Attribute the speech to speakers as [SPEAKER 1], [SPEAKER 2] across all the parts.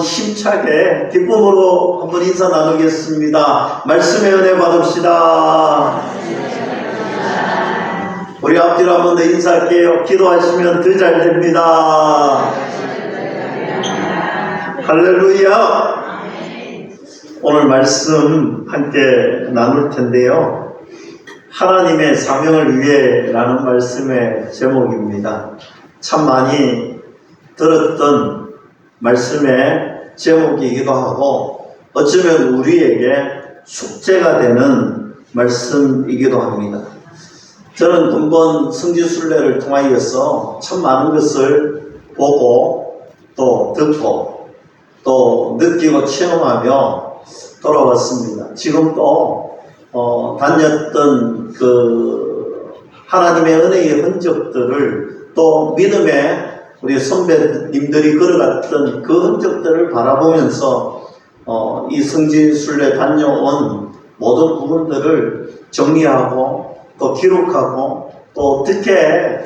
[SPEAKER 1] 힘차게 기쁨으로 한번 인사 나누겠습니다. 말씀의 은혜 받읍시다. 우리 앞뒤로 한번 더 인사할게요. 기도하시면 더 잘 됩니다. 할렐루야. 오늘 말씀 함께 나눌 텐데요. 하나님의 사명을 위해라는 말씀의 제목입니다. 참 많이 들었던 말씀의 제목이기도 하고 어쩌면 우리에게 숙제가 되는 말씀이기도 합니다. 저는 금번 성지순례를 통하여서 참 많은 것을 보고 또 듣고 또 느끼고 체험하며 돌아왔습니다. 지금도 다녔던 그 하나님의 은혜의 흔적들을 또 믿음의 우리 선배님들이 걸어갔던 그 흔적들을 바라보면서 이 성지순례 다녀온 모든 부분들을 정리하고 또 기록하고 또 어떻게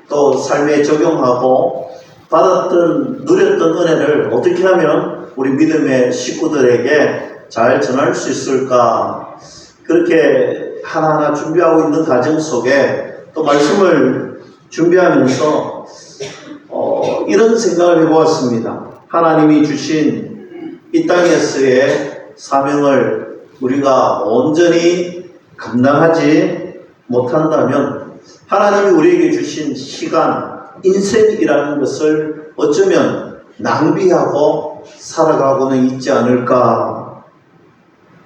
[SPEAKER 1] 또 삶에 적용하고 받았던 누렸던 은혜를 어떻게 하면 우리 믿음의 식구들에게 잘 전할 수 있을까, 그렇게 하나하나 준비하고 있는 과정 속에 또 말씀을 준비하면서 이런 생각을 해보았습니다. 하나님이 주신 이 땅에서의 사명을 우리가 온전히 감당하지 못한다면 하나님이 우리에게 주신 시간, 인생이라는 것을 어쩌면 낭비하고 살아가고는 있지 않을까.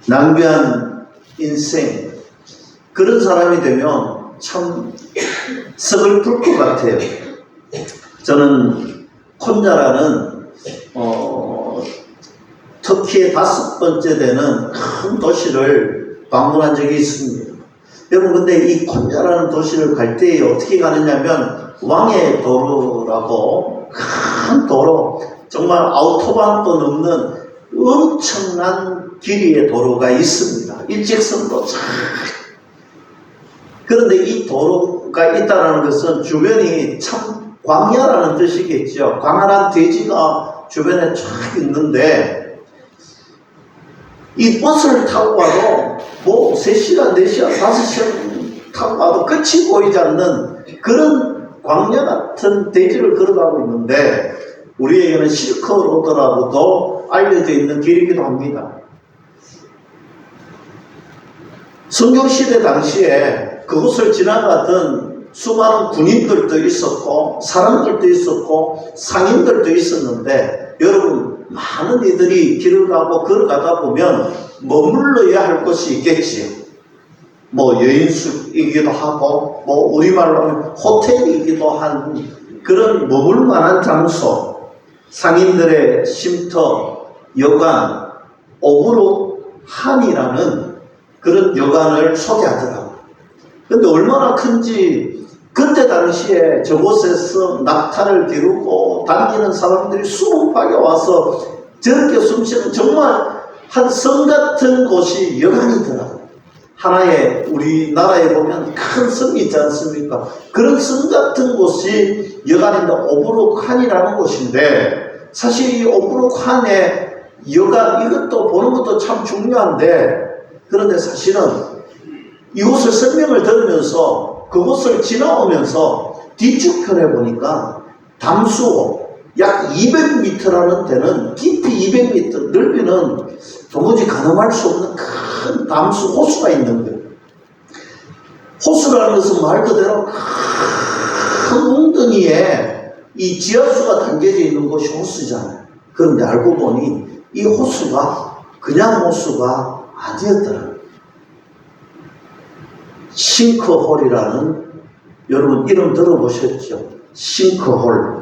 [SPEAKER 1] 낭비한 인생, 그런 사람이 되면 참 서글플 것 같아요. 저는 콘야라는 터키의 5번째 되는 큰 도시를 방문한 적이 있습니다. 여러분, 근데 이 콘야라는 도시를 갈 때 어떻게 가느냐면 왕의 도로라고 큰 도로, 정말 아우토반도 넘는 엄청난 길이의 도로가 있습니다. 일직선도 잘. 그런데 이 도로가 있다는 것은 주변이 참 광야라는 뜻이겠죠. 광활한 대지가 주변에 쫙 있는데 이 버스를 타고 가도 뭐 3시간, 4시간, 5시간 타고 가도 끝이 보이지 않는 그런 광야 같은 대지를 걸어가고 있는데 우리에게는 실크로드라고도 알려져 있는 길이기도 합니다. 성경시대 당시에 그곳을 지나가던 수많은 군인들도 있었고 사람들도 있었고 상인들도 있었는데, 여러분, 많은 이들이 길을 가고 걸어가다 보면 머물러야 할 곳이 있겠지요. 뭐 여인숙이기도 하고 뭐 우리말로 하면 호텔이기도 한 그런 머물 만한 장소, 상인들의 쉼터, 여관, 오브로한이라는 그런 여관을 소개하더라고요. 근데 얼마나 큰지 그때 당시에 저곳에서 낙타를 기르고 다니는 사람들이 수문파게 와서 저렇게 숨쉬는 정말 한 성 같은 곳이 여관이더라고요. 하나의 우리나라에 보면 큰 성이 있지 않습니까? 그런 성 같은 곳이 여관인데 오브로칸이라는 곳인데, 사실 이 오브로칸의 여관 이것도 보는 것도 참 중요한데, 그런데 사실은 이곳을 설명을 들으면서 그곳을 지나오면서 뒤쪽편에 보니까 담수호 약 200m라는 데는 깊이 200m, 넓이는 도무지 가늠할 수 없는 큰 담수 호수가 있는 거예요. 호수라는 것은 말 그대로 큰 웅덩이에 이 지하수가 담겨져 있는 곳이 호수잖아요. 그런데 알고 보니 이 호수가 그냥 호수가 아니었더라고요. 싱크홀이라는, 여러분 이름 들어보셨죠? 싱크홀.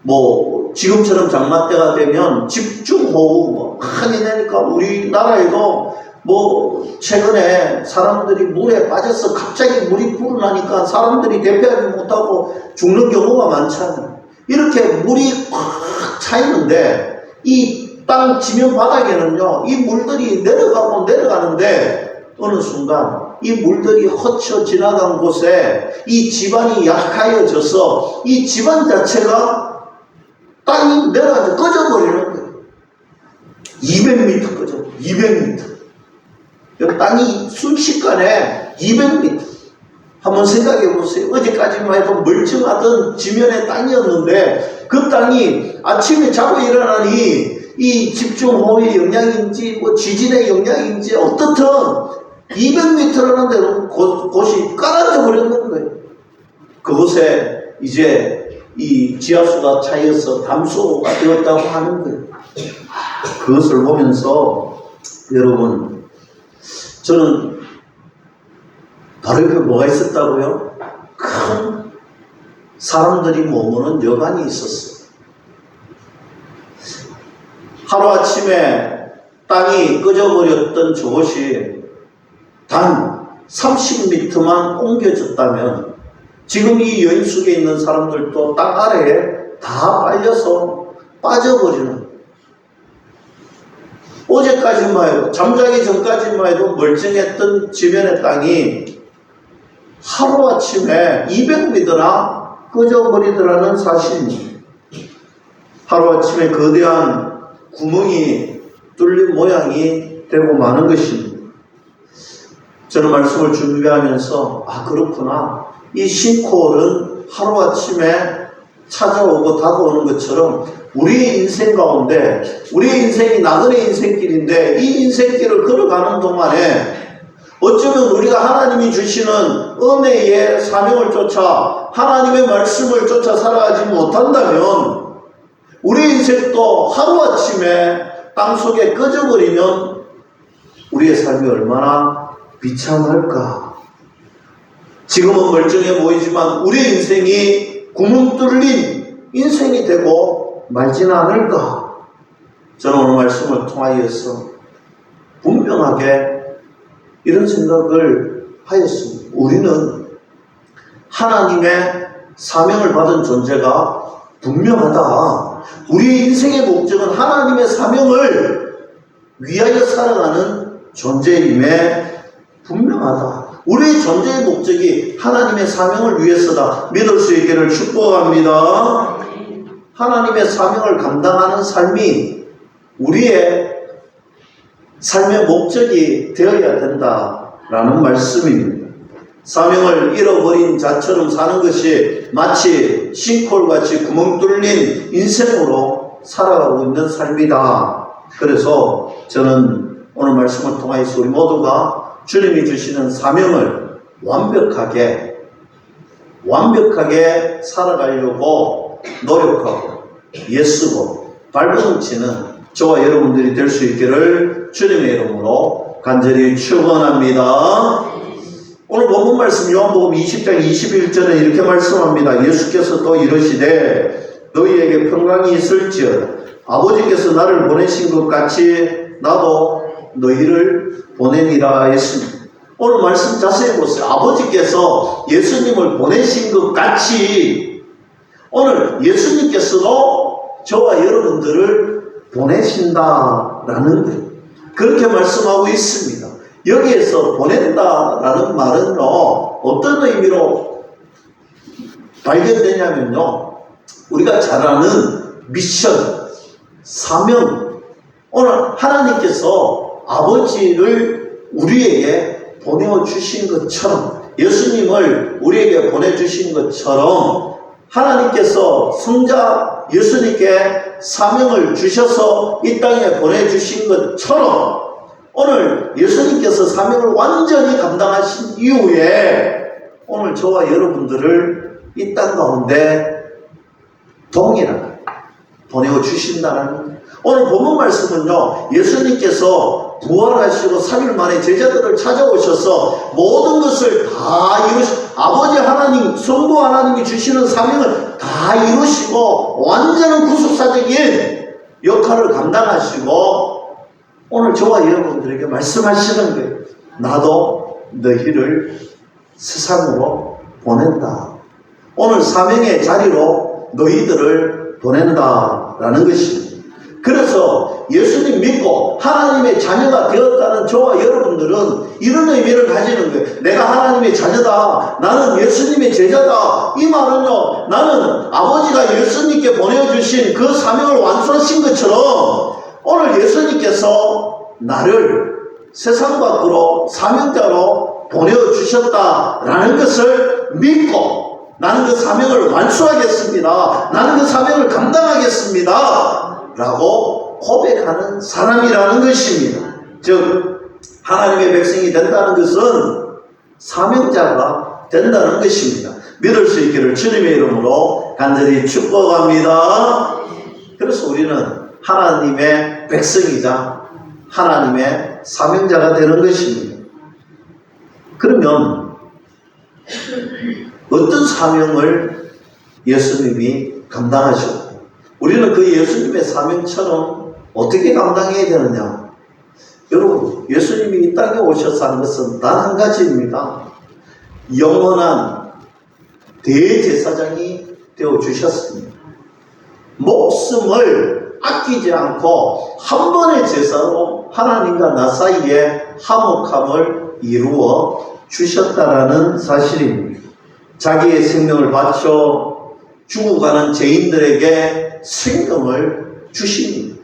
[SPEAKER 1] 뭐 지금처럼 장마 때가 되면 집중호우 뭐 많이 내니까 우리나라에도 뭐 최근에 사람들이 물에 빠져서 갑자기 물이 불어나니까 사람들이 대피하지 못하고 죽는 경우가 많잖아요. 이렇게 물이 꽉 차 있는데 이 땅 지면 바닥에는요, 이 물들이 내려가고 내려가는데 어느 순간 이 물들이 허쳐 지나간 곳에 이 지반이 약하여져서 이 지반 자체가 땅이 내려가서 꺼져버리는 거예요. 200m 거죠. 200m. 땅이 순식간에 200m. 한번 생각해 보세요. 어제까지만 해도 멀쩡하던 지면의 땅이었는데 그 땅이 아침에 자고 일어나니 이 집중호우의 영향인지 뭐 지진의 영향인지 어떻든 200m라는 데로 곳이 깔아져 버렸는 거예요. 그곳에 이제 이 지하수가 차여서 담수가 되었다고 하는 거예요. 그것을 보면서 여러분, 저는 바로 옆에 뭐가 있었다고요? 큰 사람들이 머무는 여관이 있었어요. 하루아침에 땅이 꺼져버렸던 저곳이 단 30m만 옮겨졌다면 지금 이 여인숙에 있는 사람들도 땅 아래에 다 빨려서 빠져버리는, 어제까지만 해도, 잠자기 전까지만 해도 멀쩡했던 지면의 땅이 하루아침에 200m나 꺼져버리더라는 사실입니다. 하루아침에 거대한 구멍이 뚫린 모양이 되고 마는 것입니다. 저는 말씀을 준비하면서 그렇구나, 이 싱크홀은 하루아침에 찾아오고 다가오는 것처럼 우리의 인생 가운데, 우리의 인생이 나그네 인생길인데 이 인생길을 걸어가는 동안에 어쩌면 우리가 하나님이 주시는 은혜의 사명을 쫓아 하나님의 말씀을 쫓아 살아가지 못한다면 우리의 인생도 하루아침에 땅속에 꺼져버리면 우리의 삶이 얼마나 비참할까. 지금은 멀쩡해 보이지만 우리의 인생이 구멍 뚫린 인생이 되고 말지는 않을까. 저는 오늘 말씀을 통하여서 분명하게 이런 생각을 하였습니다. 우리는 하나님의 사명을 받은 존재가 분명하다. 우리 인생의 목적은 하나님의 사명을 위하여 살아가는 존재임에 분명하다. 우리의 존재의 목적이 하나님의 사명을 위해서다. 믿을 수 있기를 축복합니다. 하나님의 사명을 감당하는 삶이 우리의 삶의 목적이 되어야 된다라는 말씀입니다. 사명을 잃어버린 자처럼 사는 것이 마치 싱크홀같이 구멍 뚫린 인생으로 살아가고 있는 삶이다. 그래서 저는 오늘 말씀을 통해서 우리 모두가 주님이 주시는 사명을 완벽하게 살아가려고 노력하고 애쓰고 발버둥치는 저와 여러분들이 될 수 있기를 주님의 이름으로 간절히 축원합니다. 오늘 본문 말씀 요한복음 20장 21절에 이렇게 말씀합니다. 예수께서 또 이르시되 너희에게 평강이 있을지어다. 아버지께서 나를 보내신 것 같이 나도 너희를 보내니라 했습니다. 오늘 말씀 자세히 보세요. 아버지께서 예수님을 보내신 것 같이 오늘 예수님께서도 저와 여러분들을 보내신다라는 거예요. 그렇게 말씀하고 있습니다. 여기에서 보낸다라는 말은요, 어떤 의미로 발견되냐면요, 우리가 잘 아는 미션, 사명. 오늘 하나님께서 아버지를 우리에게 보내주신 것처럼, 예수님을 우리에게 보내주신 것처럼 하나님께서 성자 예수님께 사명을 주셔서 이 땅에 보내주신 것처럼 오늘 예수님께서 사명을 완전히 감당하신 이후에 오늘 저와 여러분들을 이 땅 가운데 동일하게 보내주신다는, 오늘 본문 말씀은요, 예수님께서 부활하시고 3일 만에 제자들을 찾아오셔서 모든 것을 다 아버지 하나님, 성부 하나님이 주시는 사명을 다 이루시고 완전한 구속사적인 역할을 감당하시고 오늘 저와 여러분들에게 말씀하시는 거예요. 나도 너희를 세상으로 보낸다. 오늘 사명의 자리로 너희들을 보낸다라는 것입니다. 그래서 예수님 믿고 하나님의 자녀가 되었다는 저와 여러분들은 이런 의미를 가지는 거예요. 내가 하나님의 자녀다. 나는 예수님의 제자다. 이 말은요, 나는 아버지가 예수님께 보내주신 그 사명을 완수하신 것처럼 오늘 예수님께서 예수님께서 나를 세상 밖으로 사명자로 보내주셨다라는 것을 믿고 나는 그 사명을 완수하겠습니다. 나는 그 사명을 감당하겠습니다. 라고 고백하는 사람이라는 것입니다. 즉 하나님의 백성이 된다는 것은 사명자가 된다는 것입니다. 믿을 수 있기를 주님의 이름으로 간절히 축복합니다. 그래서 우리는 하나님의 백성이자 하나님의 사명자가 되는 것입니다. 그러면 어떤 사명을 예수님이 감당하셨고 우리는 그 예수님의 사명처럼 어떻게 감당해야 되느냐? 여러분, 예수님이 이 땅에 오셔서 한 것은 단 한 가지입니다. 영원한 대제사장이 되어주셨습니다. 목숨을 아끼지 않고 한 번의 제사로 하나님과 나 사이에 화목함을 이루어 주셨다라는 사실입니다. 자기의 생명을 바쳐 죽어가는 죄인들에게 생명을 주십니다.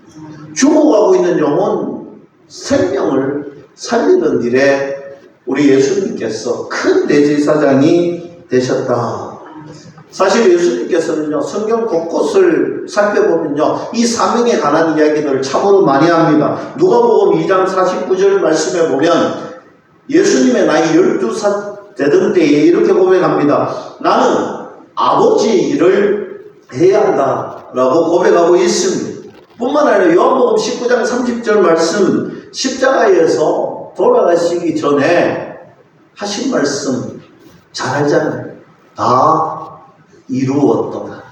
[SPEAKER 1] 죽어가고 있는 영혼 생명을 살리는 일에 우리 예수님께서 큰 대제사장이 되셨다. 사실 예수님께서는요, 성경 곳곳을 살펴보면요, 이 사명에 관한 이야기를 참으로 많이 합니다. 누가복음 2장 49절 말씀에 보면 예수님의 나이 12살 되던 때에 이렇게 고백합니다. 나는 아버지 일을 해야 한다라고 고백하고 있습니다. 뿐만 아니라 요한복음 19장 30절 말씀, 십자가에서 돌아가시기 전에 하신 말씀 잘 알잖아요. 다 이루었도다.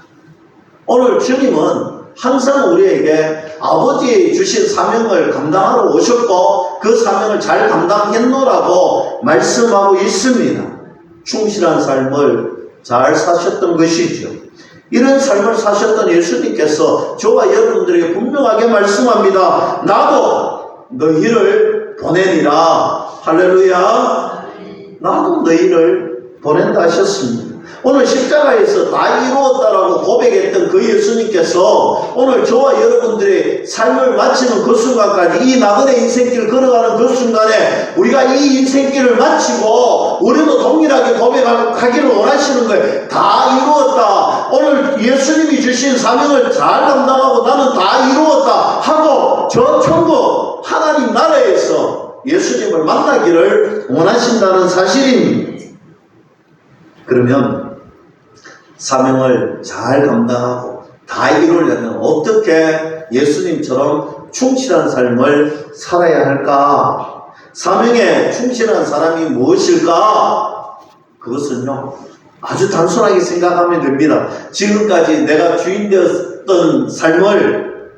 [SPEAKER 1] 오늘 주님은 항상 우리에게 아버지의 주신 사명을 감당하러 오셨고 그 사명을 잘 감당했노라고 말씀하고 있습니다. 충실한 삶을 잘 사셨던 것이죠. 이런 삶을 사셨던 예수님께서 저와 여러분들에게 분명하게 말씀합니다. 나도 너희를 보내니라. 할렐루야. 나도 너희를 보낸다 하셨습니다. 오늘 십자가에서 다 이루었다라고 고백했던 그 예수님께서 오늘 저와 여러분들의 삶을 마치는 그 순간까지 이 나그네 인생길 걸어가는 그 순간에 우리가 이 인생길을 마치고 우리도 동일하게 고백하기를 원하시는 거예요. 다 이루었다. 오늘 예수님이 주신 사명을 잘 감당하고 나는 다 이루었다 하고 저 천국 하나님 나라에서 예수님을 만나기를 원하신다는 사실입니다. 그러면 사명을 잘 감당하고 다 이루려면 어떻게 예수님처럼 충실한 삶을 살아야 할까? 사명에 충실한 사람이 무엇일까? 그것은요, 아주 단순하게 생각하면 됩니다. 지금까지 내가 주인 되었던 삶을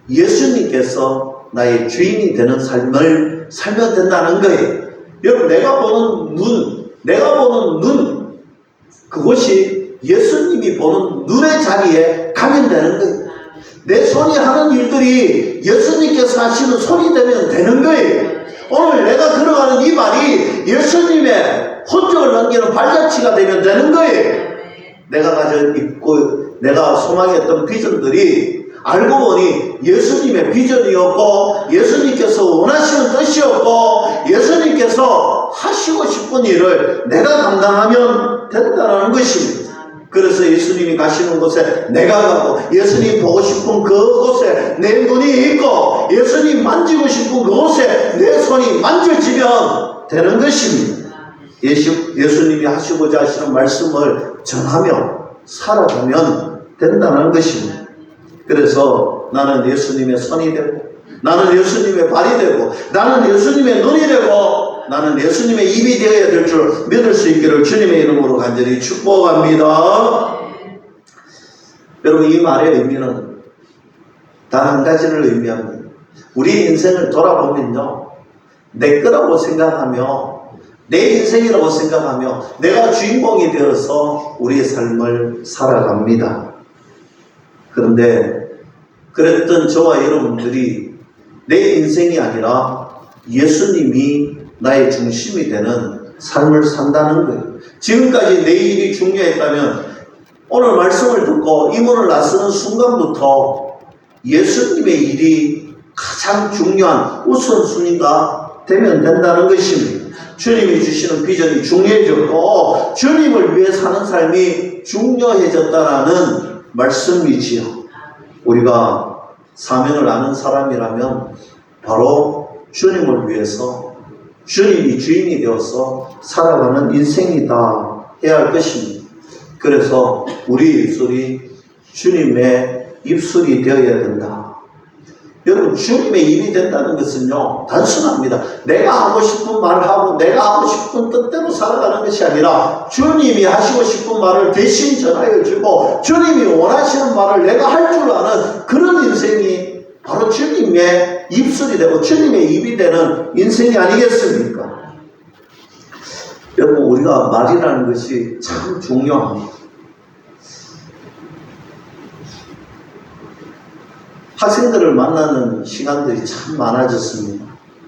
[SPEAKER 1] 예수님께서 나의 주인이 되는 삶을 살면 된다는 거예요. 여러분, 내가 보는 눈, 그것이 예수님이 보는 눈의 자리에 가면 되는 거예요. 내 손이 하는 일들이 예수님께서 하시는 손이 되면 되는 거예요. 오늘 내가 걸어가는 이 발이 예수님의 흔적을 남기는 발자취가 되면 되는 거예요. 내가 가져 있고 내가 소망했던 비전들이 알고 보니 예수님의 비전이었고 예수님께서 원하시는 뜻이었고 예수님께서 하시고 싶은 일을 내가 감당하면 된다는 것입니다. 그래서 예수님이 가시는 곳에 내가 가고 예수님 보고 싶은 그곳에 내 눈이 있고 예수님 만지고 싶은 그곳에 내 손이 만져지면 되는 것입니다. 예수님이 하시고자 하시는 말씀을 전하며 살아가면 된다는 것입니다. 그래서 나는 예수님의 손이 되고 나는 예수님의 발이 되고 나는 예수님의 눈이 되고 나는 예수님의 입이 되어야 될 줄 믿을 수 있기를 주님의 이름으로 간절히 축복합니다. 여러분, 이 말의 의미는 단 한 가지를 의미합니다. 우리 인생을 돌아보면요, 내 거라고 생각하며 내 인생이라고 생각하며 내가 주인공이 되어서 우리의 삶을 살아갑니다. 그런데 그랬던 저와 여러분들이 내 인생이 아니라 예수님이 나의 중심이 되는 삶을 산다는 거예요. 지금까지 내 일이 중요했다면 오늘 말씀을 듣고 이 문을 나서는 순간부터 예수님의 일이 가장 중요한 우선순위가 되면 된다는 것입니다. 주님이 주시는 비전이 중요해졌고 주님을 위해 사는 삶이 중요해졌다라는 말씀이지요. 우리가 사명을 아는 사람이라면 바로 주님을 위해서 주님이 주인이 되어서 살아가는 인생이다 해야 할 것입니다. 그래서 우리 입술이 주님의 입술이 되어야 된다. 여러분, 주님의 입이 된다는 것은요, 단순합니다. 내가 하고 싶은 말을 하고 내가 하고 싶은 뜻대로 살아가는 것이 아니라 주님이 하시고 싶은 말을 대신 전하여 주고 주님이 원하시는 말을 내가 할 줄 아는 그런 인생이 바로 주님의 입술이 되고 주님의 입이 되는 인생이 아니겠습니까? 여러분, 우리가 말이라는 것이 참 중요합니다. 학생들을 만나는 시간들이 참 많아졌습니다.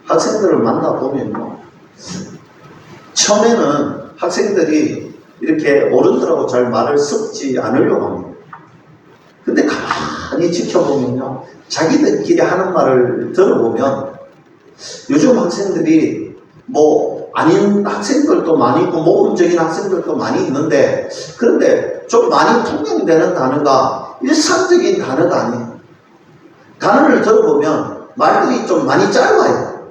[SPEAKER 1] 학생들을 만나보면요, 처음에는 학생들이 이렇게 어른들하고 잘 말을 섞지 않으려고 합니다. 근데 가만히 지켜보면요, 자기들끼리 하는 말을 들어보면 요즘 학생들이 아닌 학생들도 많이 있고 모범적인 학생들도 많이 있는데, 그런데 좀 많이 통용되는 단어가 일상적인 단어가 아니에요. 단어를 들어보면 말들이 좀 많이 짧아요.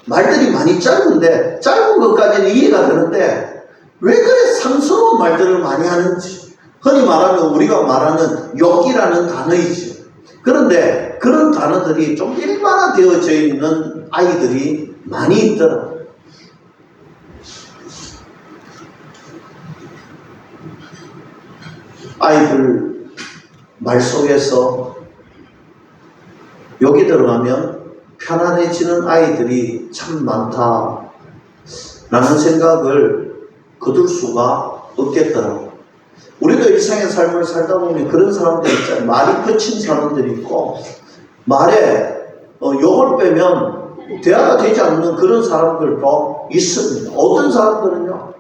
[SPEAKER 1] 말들이 많이 짧은데 짧은 것까지는 이해가 되는데 왜 그래 상스러운 말들을 많이 하는지, 흔히 말하면 우리가 말하는 욕이라는 단어이죠. 그런데 그런 단어들이 좀 일반화되어져 있는 아이들이 많이 있더라고요. 아이들 말 속에서 여기 들어가면 편안해지는 아이들이 참 많다라는 생각을 거둘 수가 없겠더라고요. 우리도 일상의 삶을 살다 보면 그런 사람들 있잖아요. 말이 거친 사람들이 있고 말에 욕을 빼면 대화가 되지 않는 그런 사람들도 있습니다. 어떤 사람들은요,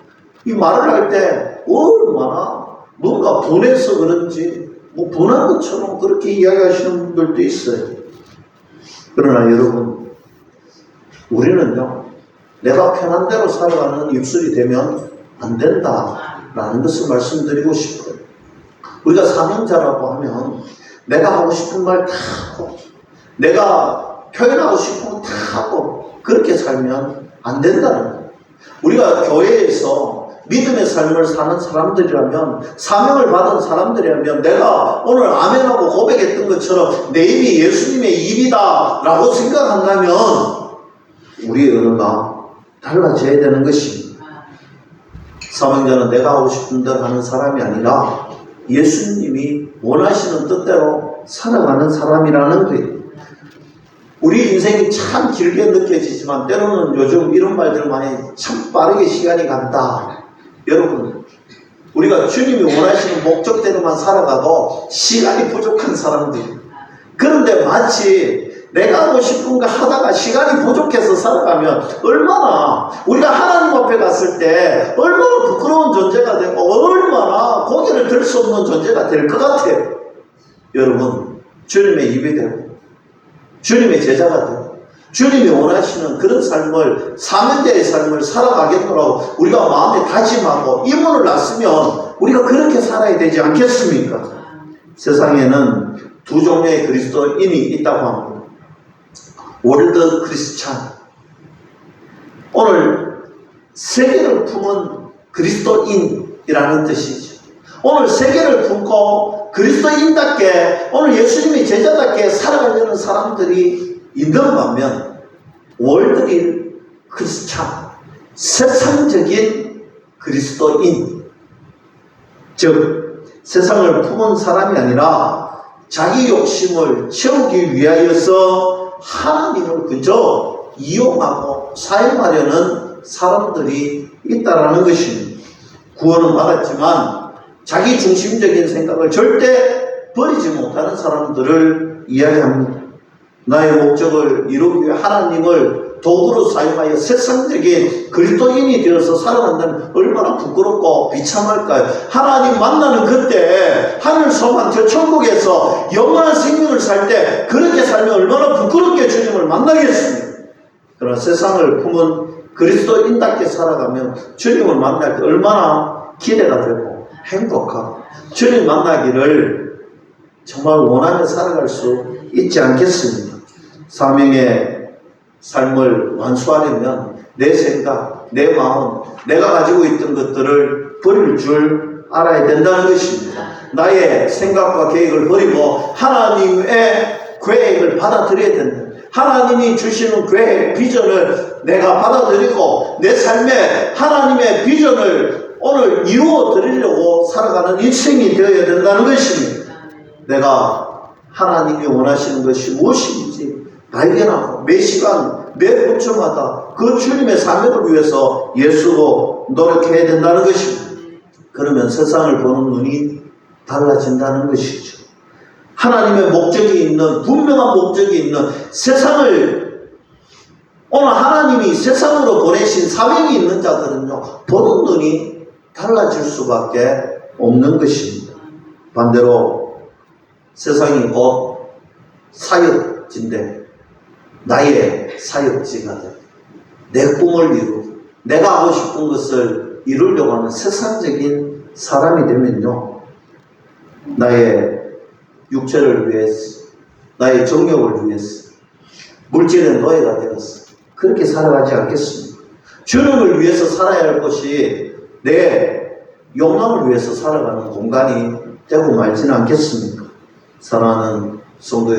[SPEAKER 1] 이 말을 할 때 얼마나 뭔가 분해서 그런지 분한 것처럼 그렇게 이야기하시는 분들도 있어요. 그러나 여러분, 우리는요, 내가 편한 대로 살아가는 입술이 되면 안 된다라는 것을 말씀드리고 싶어요. 우리가 사명자라고 하면 내가 하고 싶은 말 다 하고 내가 표현하고 싶은 거 다 하고 그렇게 살면 안 된다는 거예요. 우리가 교회에서 믿음의 삶을 사는 사람들이라면, 사명을 받은 사람들이라면 내가 오늘 아멘하고 고백했던 것처럼 내 입이 예수님의 입이다 라고 생각한다면 우리의 언어가 달라져야 되는 것입니다. 사명자는 내가 하고 싶은 대로 하는 사람이 아니라 예수님이 원하시는 뜻대로 살아가는 사람이라는 거예요. 우리 인생이 참 길게 느껴지지만 때로는 요즘 이런 말들 많이 참 빠르게 시간이 간다. 여러분, 우리가 주님이 원하시는 목적대로만 살아가도 시간이 부족한 사람들, 그런데 마치 내가 하고 싶은 거 하다가 시간이 부족해서 살아가면 얼마나 우리가 하나님 앞에 갔을 때 얼마나 부끄러운 존재가 되고 얼마나 고개를 들 수 없는 존재가 될 것 같아요. 여러분, 주님의 입이 되고 주님의 제자가 되고 주님이 원하시는 그런 삶을, 사명자의 삶을 살아가겠노라고 우리가 마음에 다짐하고 이문을 놨으면 우리가 그렇게 살아야 되지 않겠습니까? 세상에는 두 종류의 그리스도인이 있다고 합니다. 월드 크리스찬, 오늘 세계를 품은 그리스도인이라는 뜻이죠. 오늘 세계를 품고 그리스도인답게, 오늘 예수님의 제자답게 살아가려는 사람들이 있는 반면 월드인 크리스찬, 세상적인 그리스도인, 즉 세상을 품은 사람이 아니라 자기 욕심을 채우기 위하여서 하나님을 그저 이용하고 사용하려는 사람들이 있다라는 것입니다. 구원은 받았지만 자기 중심적인 생각을 절대 버리지 못하는 사람들을 이야기합니다. 나의 목적을 이루기 위해 하나님을 도구로 사용하여 세상적인 그리스도인이 되어서 살아간다면 얼마나 부끄럽고 비참할까요? 하나님 만나는 그때 하늘 소망 저 천국에서 영원한 생명을 살 때 그렇게 살면 얼마나 부끄럽게 만나겠습니다. 그러나 세상을 품은 그리스도인답게 살아가면 주님을 만날 때 얼마나 기대가 되고 행복하고 주님 만나기를 정말 원하며 살아갈 수 있지 않겠습니까? 사명의 삶을 완수하려면 내 생각, 내 마음, 내가 가지고 있던 것들을 버릴 줄 알아야 된다는 것입니다. 나의 생각과 계획을 버리고 하나님의 계획을 받아들여야 된다. 하나님이 주시는 계획, 비전을 내가 받아들이고 내 삶에 하나님의 비전을 오늘 이루어 드리려고 살아가는 인생이 되어야 된다는 것입니다. 내가 하나님이 원하시는 것이 무엇인지 발견하고 매 시간, 매 분초마다 그 주님의 사명을 위해서 예수로 노력해야 된다는 것입니다. 그러면 세상을 보는 눈이 달라진다는 것이죠. 하나님의 목적이 있는, 분명한 목적이 있는 세상을, 오늘 하나님이 세상으로 보내신 사명이 있는 자들은요, 보는 눈이 달라질 수밖에 없는 것입니다. 반대로 세상이 곧 사역지인데 나의 사역지가 돼. 내 꿈을 이루고 내가 하고 싶은 것을 이루려고 하는 세상적인 사람이 되면요, 나의 육체를 위해서, 나의 정욕을 위해서, 물질의 노예가 되어서 그렇게 살아가지 않겠습니까? 주님을 위해서 살아야 할 것이 내 욕망을 위해서 살아가는 공간이 되고 말지는 않겠습니까? 사랑하는 성도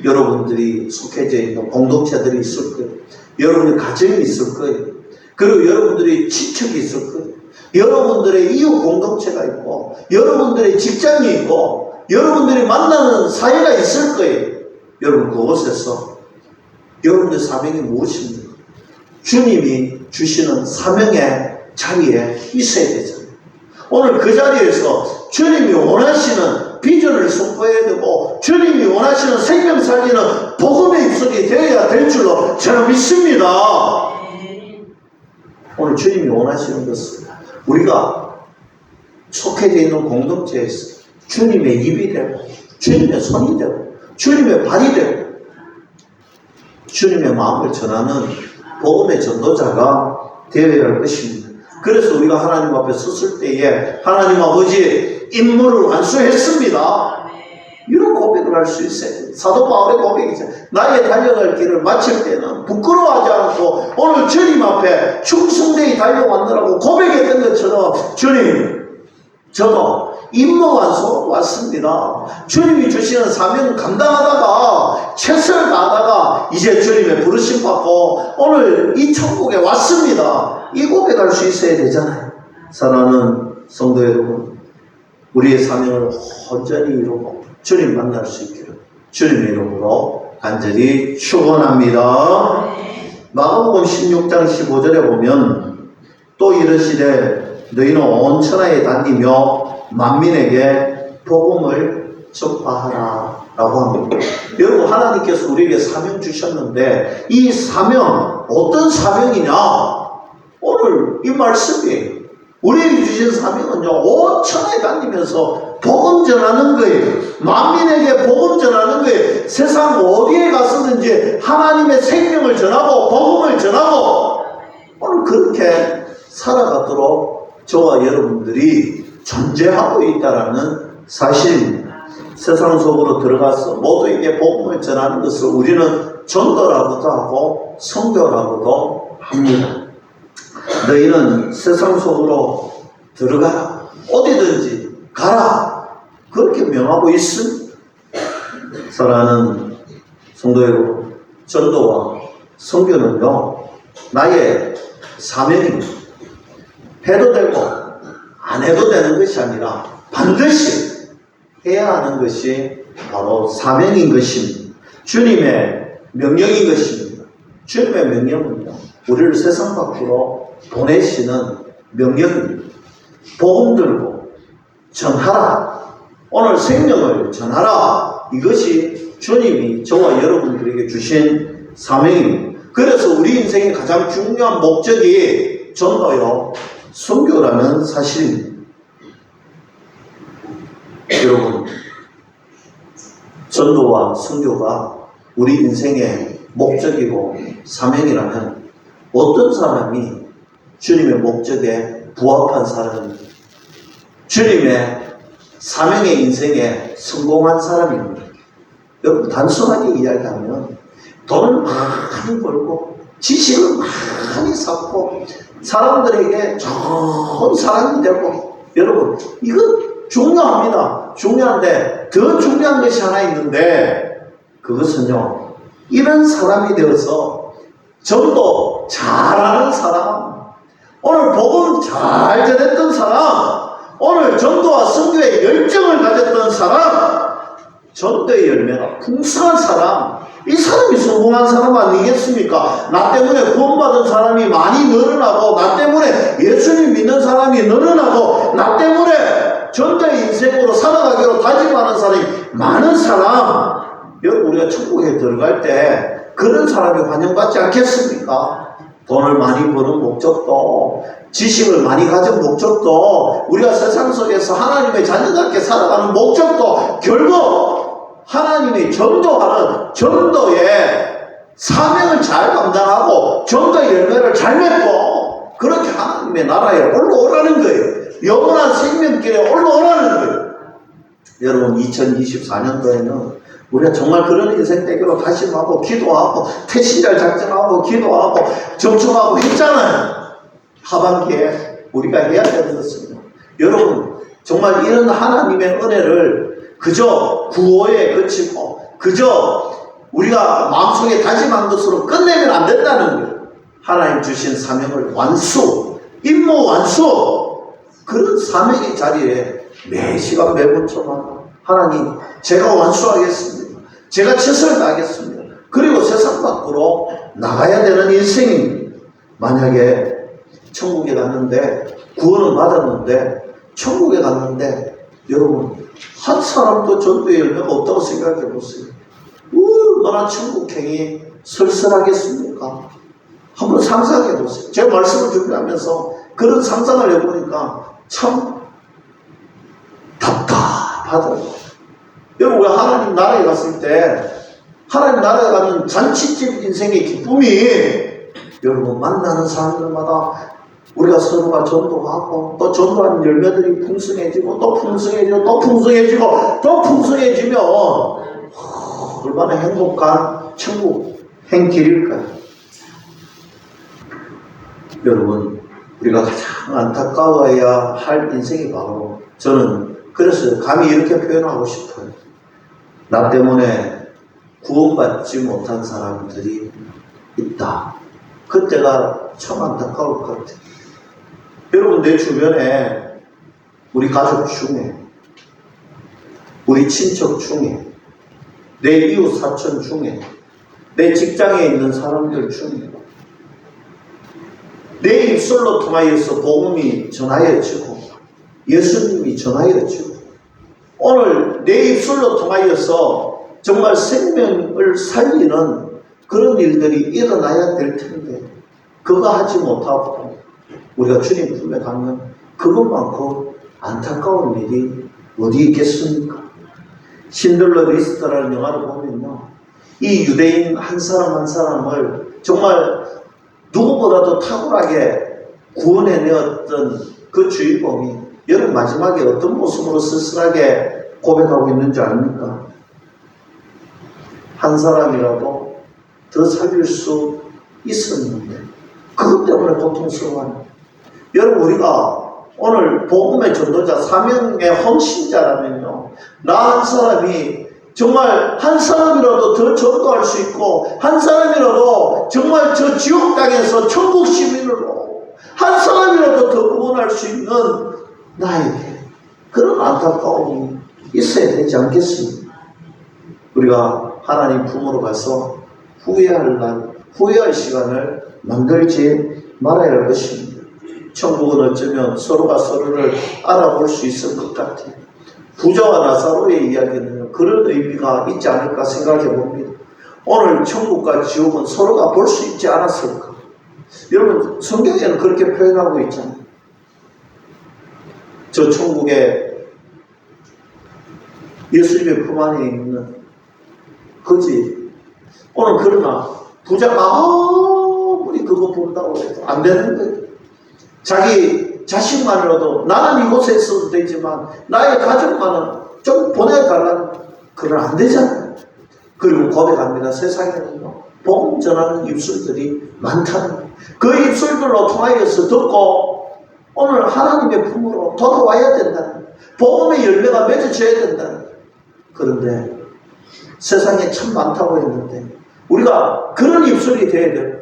[SPEAKER 1] 여러분들이 속해져 있는 공동체들이 있을 거예요. 여러분의 가정이 있을 거예요. 그리고 여러분들의 친척이 있을 거예요. 여러분들의 이웃 공동체가 있고 여러분들의 직장이 있고 여러분들이 만나는 사회가 있을 거예요. 여러분 그곳에서 여러분의 사명이 무엇입니까? 주님이 주시는 사명의 자리에 있어야 되잖아요. 오늘 그 자리에서 주님이 원하시는 비전을 선포해야 되고 주님이 원하시는 생명 살리는 복음의 입술이 되어야 될 줄로 저는 믿습니다. 오늘 주님이 원하시는 것은 우리가 속해져 있는 공동체에서 주님의 입이 되고 주님의 손이 되고 주님의 발이 되고 주님의 마음을 전하는 복음의 전도자가 되어야 할 것입니다. 그래서 우리가 하나님 앞에 섰을 때에 하나님 아버지 임무를 완수했습니다. 이런 고백을 할 수 있어요. 사도 바울의 고백이죠. 나의 달려갈 길을 마칠 때는 부끄러워하지 않고 오늘 주님 앞에 충성되이 달려왔느라고 고백했던 것처럼 주님, 저도 임무 완수 왔습니다. 주님이 주시는 사명 감당하다가 최선을 다하다가 이제 주님의 부르심 받고 오늘 이 천국에 왔습니다. 이 고백할 수 있어야 되잖아요. 사랑하는 성도 여러분, 우리의 사명을 온전히 이루고 주님 만날 수 있기를 주님의 이름으로 간절히 축원합니다. 마가복음 16장 15절에 보면 또 이르시되 너희는 온 천하에 다니며 만민에게 복음을 전파하라 라고 합니다. 여러분, 하나님께서 우리에게 사명 주셨는데 이 사명, 어떤 사명이냐? 오늘 이 말씀이 우리에게 주신 사명은요, 온 천하에 다니면서 복음 전하는 거예요. 만민에게 복음 전하는 거예요. 세상 어디에 가서든지 하나님의 생명을 전하고 복음을 전하고 오늘 그렇게 살아가도록 저와 여러분들이 존재하고 있다는 사실입니다. 세상 속으로 들어가서 모두에게 복음을 전하는 것을 우리는 전도라고도 하고 선교라고도 합니다. 너희는 세상 속으로 들어가라. 어디든지 가라. 그렇게 명하고 있습니다. 사랑하는 성도 여러분, 전도와 선교는요, 나의 사명입니다. 해도 되고 안 해도 되는 것이 아니라 반드시 해야 하는 것이 바로 사명인 것입니다. 주님의 명령인 것입니다. 주님의 명령은요, 우리를 세상 밖으로 보내시는 명령입니다. 복음 들고 전하라. 오늘 생명을 전하라. 이것이 주님이 저와 여러분들에게 주신 사명입니다. 그래서 우리 인생의 가장 중요한 목적이 전도요, 선교라는 사실입니다. 여러분, 전도와 선교가 우리 인생의 목적이고 사명이라면 어떤 사람이 주님의 목적에 부합한 사람입니다. 주님의 사명의 인생에 성공한 사람입니다. 여러분 단순하게 이야기하면 돈을 많이 벌고 지식을 많이 쌓고 사람들에게 좋은 사람이 되고, 여러분 이거 중요합니다. 중요한데 더 중요한 것이 하나 있는데, 그것은요, 이런 사람이 되어서 전도 잘하는 사람, 오늘 복음 잘 전했던 사람, 오늘 전도와 선교에 열정을 가졌던 사람, 전도의 열매가 풍성한 사람, 이 사람이 성공한 사람 아니겠습니까? 나 때문에 구원받은 사람이 많이 늘어나고, 나 때문에 예수님 믿는 사람이 늘어나고, 나 때문에 전도의 인생으로 살아가기로 다짐하는 사람이 많은 사람, 여러분 우리가 천국에 들어갈 때 그런 사람이 환영받지 않겠습니까? 돈을 많이 버는 목적도, 지식을 많이 가진 목적도, 우리가 세상 속에서 하나님의 자녀답게 살아가는 목적도 결국 하나님이 전도하는 전도의 사명을 잘 감당하고 전도의 열매를 잘 맺고 그렇게 하나님의 나라에 올라오라는 거예요. 영원한 생명길에 올라오라는 거예요. 여러분 2024년도에는 우리가 정말 그런 인생 되기로 다짐하고 기도하고 태신절 작정하고 기도하고 정충하고 했잖아요. 하반기에 우리가 해야 되는 것은, 여러분 정말 이런 하나님의 은혜를 그저 구호에 그치고 그저 우리가 마음속에 다짐한 것으로 끝내면 안 된다는 거예요. 하나님 주신 사명을 완수, 임무 완수, 그런 사명의 자리에 매 시간 매 분초마다 하나님 제가 완수하겠습니다. 제가 최선을 다하겠습니다. 그리고 세상 밖으로 나가야 되는 인생입니다. 만약에 천국에 갔는데 구원을 받았는데 천국에 갔는데 여러분 한 사람도 전도의 열매가 없다고 생각해 보세요. 얼마나 천국행이 설설하겠습니까? 한번 상상해 보세요. 제가 말씀을 준비하면서 그런 상상을 해보니까 참 답답하더라고요. 여러분 우리 하나님 나라에 갔을 때 하나님 나라에 가는 잔치집 인생의 기쁨이, 여러분 만나는 사람들마다 우리가 서로가 전도하고 또 전도하는 열매들이 풍성해지고 또 풍성해지고 또 풍성해지고 또 풍성해지면 얼마나 행복한 천국 행길일까요? 여러분 우리가 가장 안타까워야 할 인생이 바로, 저는 그래서 감히 이렇게 표현하고 싶어요. 나 때문에 구원받지 못한 사람들이 있다. 그때가 참 안타까울 것 같아요. 여러분 내 주변에 우리 가족 중에, 우리 친척 중에, 내 이웃 사촌 중에, 내 직장에 있는 사람들 중에 내 입술로 통하여서 복음이 전하여지고 예수님이 전하여지고 오늘 내 입술로 통하여서 정말 생명을 살리는 그런 일들이 일어나야 될 텐데 그거 하지 못하고 우리가 주님 품에 가면 그것만큼 안타까운 일이 어디 있겠습니까? 신들러 리스트라는 영화를 보면요, 이 유대인 한 사람 한 사람을 정말 누구보다도 탁월하게 구원해내었던 그 주인공이 여러분 마지막에 어떤 모습으로 쓸쓸하게 고백하고 있는 줄 아닙니까? 한 사람이라도 더 살릴 수 있었는데 그것 때문에 고통스러워하는, 여러분 우리가 오늘 복음의 전도자, 사명의 헌신자라면요, 나 한 사람이 정말 한 사람이라도 더 전도할 수 있고 한 사람이라도 정말 저 지옥 땅에서 천국 시민으로 한 사람이라도 더 구원할 수 있는 나에게 그런 안타까움이 있어야 되지 않겠습니까? 우리가 하나님 품으로 가서 후회할 시간을 만들지 말아야 할 것입니다. 천국은 어쩌면 서로가 서로를 알아볼 수 있을 것 같아요. 부자와 나사로의 이야기는 그런 의미가 있지 않을까 생각해 봅니다. 오늘 천국과 지옥은 서로가 볼 수 있지 않았을까? 여러분 성경에는 그렇게 표현하고 있잖아요. 저 천국에 예수님의 품 안에 있는 그 집, 오늘 그러나 부자가 아무리 그거 본다고 해도 안 되는 거예요. 자기 자식만으로도 나는 이곳에 있어도 되지만 나의 가족만은 좀 보내달라는, 그건 안 되잖아요. 그리고 고백합니다. 세상에는요, 복음 전하는 입술들이 많다는 거예요. 그 입술들로 통하여서 듣고 오늘 하나님의 품으로 돌아와야 된다는 거예요. 복음의 열매가 맺어져야 된다는 거예요. 그런데 세상에 참 많다고 했는데 우리가 그런 입술이 되어야 돼요.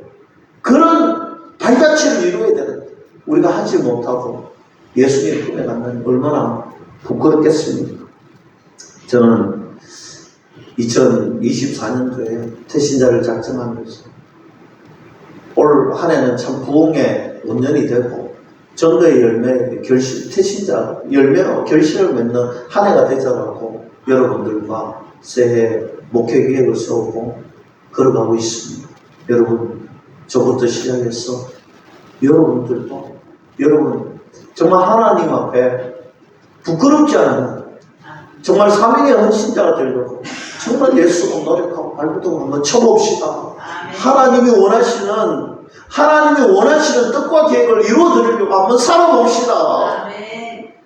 [SPEAKER 1] 그런 발자취를 이루어야 되는데 우리가 하지 못하고 예수님 품에 가면 얼마나 부끄럽겠습니까? 저는 2024년도에 태신자를 작정하면서 올 한 해는 참 부흥의 원년이 되고 전도의 열매, 태신자 열매로 결실을 맺는 한 해가 되자라고 여러분들과 새해 목회 계획을 세우고 걸어가고 있습니다. 여러분, 저부터 시작해서 여러분들도 여러분 정말 하나님 앞에 부끄럽지 않은 정말 사명의 헌신자가 되려고 정말 예수로 노력하고 발부동 한번 쳐봅시다. 하나님이 원하시는 뜻과 계획을 이루어드리려고 한번 살아봅시다.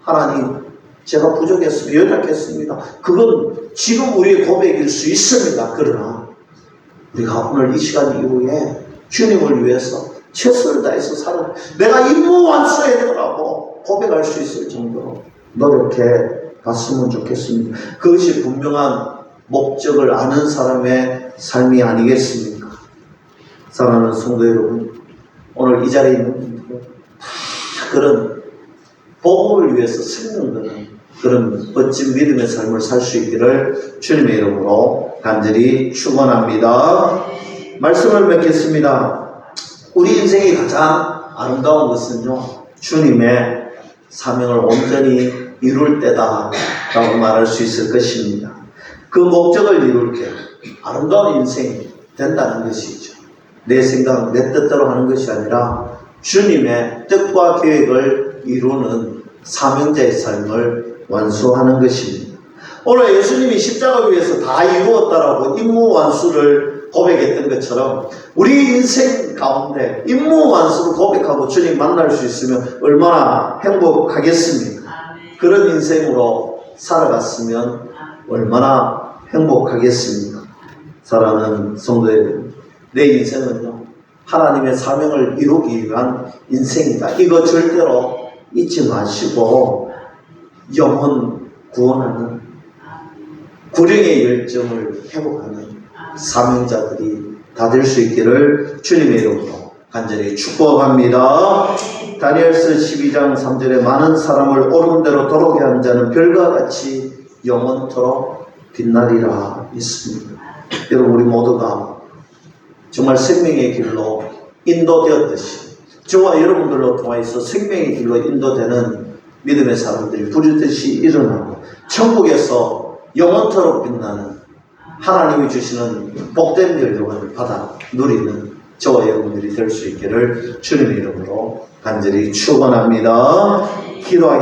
[SPEAKER 1] 하나님, 제가 부족했습니다. 연약했습니다. 그건 지금 우리의 고백일 수 있습니다. 그러나 우리가 오늘 이 시간 이후에 주님을 위해서 최선을 다해서 살아 내가 임무 완수해야 되라고 고백할 수 있을 정도로 노력해 봤으면 좋겠습니다. 그것이 분명한 목적을 아는 사람의 삶이 아니겠습니까? 사랑하는 성도 여러분, 오늘 이 자리에 있는 분들은 다 그런 복음을 위해서 생명되는 그런 멋진 믿음의 삶을 살 수 있기를 주님의 이름으로 간절히 축원합니다. 말씀을 맺겠습니다. 우리 인생이 가장 아름다운 것은요, 주님의 사명을 온전히 이룰 때다라고 말할 수 있을 것입니다. 그 목적을 이룰 때 아름다운 인생이 된다는 것이죠. 내 생각, 내 뜻대로 하는 것이 아니라 주님의 뜻과 계획을 이루는 사명자의 삶을 완수하는 것입니다. 오늘 예수님이 십자가 위에서 다 이루었다라고 임무 완수를 고백했던 것처럼 우리 인생 가운데 임무 완수를 고백하고 주님 만날 수 있으면 얼마나 행복하겠습니까? 그런 인생으로 살아갔으면 얼마나 행복하겠습니까? 사랑하는 성도 여러분, 내 인생은요, 하나님의 사명을 이루기 위한 인생이다. 이거 절대로 잊지 마시고 영혼 구원하는 구령의 열정을 회복하는 사명자들이 다 될 수 있기를 주님의 이름으로 간절히 축복합니다. 다니엘서 12장 3절에 많은 사람을 옳은대로 도록게 한 자는 별과 같이 영원토록 빛나리라 있습니다. 여러분, 우리 모두가 정말 생명의 길로 인도되었듯이 저와 여러분들로 통하여서 생명의 길로 인도되는 믿음의 사람들이 부르듯이 일어나고 천국에서 영원토록 빛나는 하나님이 주시는 복된 열정을 받아 누리는 저와 여러분들이 될 수 있기를 주님의 이름으로 간절히 축원합니다. 기도하겠습니다.